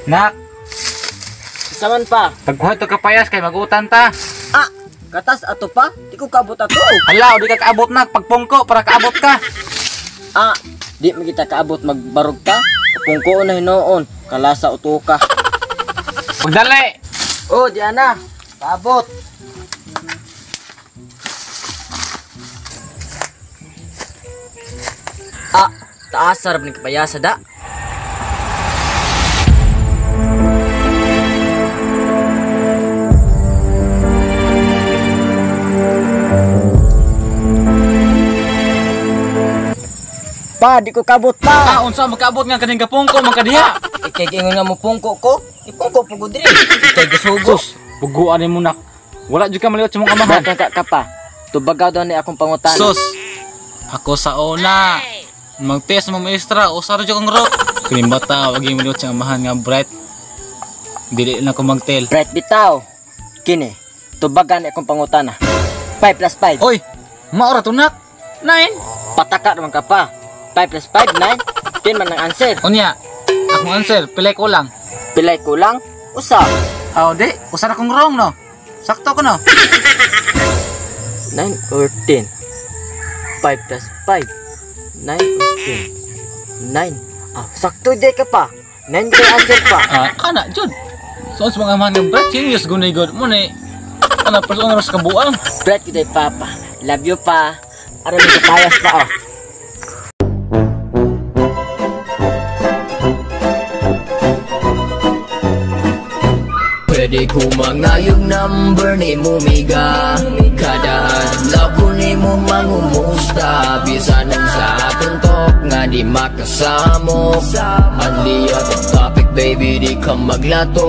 Nak, Saman pa? tagkuha to kapayas kay magutan ta. Ah, katas ato pa? Di ko kabot ato. Hala, di ka kaabot nak, pagpungko para kaabot ka. Ah, di mo kita kaabot magbarog ka? Pungko na hinoon, kalasa uto ka. Pagdali. Oh, di ana. Kaabot. Ah, taasar ni kapayasa da. Pa, di ko kabot pa. Unsa magkaabot nga kaning gapungko man kadiha. Ikay-ingon nga mo pungko ko. Ipungko po ko diri. Ikay gasugos. Buguan mo nak. Wala jud ka maliot sa mong amahan. Bata ka pa. Tubagaw daw ni akong pangutan. Sus. Ako sa una. Mag-test mo maestra, usara jud kang rock. Kini bata wag gyud maliot sa amahan nga bright. Dili na ko magtel. Bright bitaw. Kini, tubagan ni akong pangutana. 5 plus 5. Oy, maora to nak. 9. Pataka naman ka pa. 5 plus 5, 9. 10 man ang answer. Unya. Akong answer, pilay ko lang. Pilay kulang. Usa. Oh, di. Usara kong wrong no. Sakto ko no. 9 or 10. 5 plus 5. 9 or 10. 9. Ah, sakto di ka pa. 9 ka answer pa. Anak jud. So sa mga amahan ng bright, serious gunay god mo ni. Ana person nga mas kabuang. Bright kita papa. Love you pa. Aron mo kapayas pa oh. Pwede ko mangayog number ni Mumiga. Kada adlaw ko ni mo mangumusta. Bisan ang sa tuntok nga di makasamo. Unli topic baby, di ka maglato.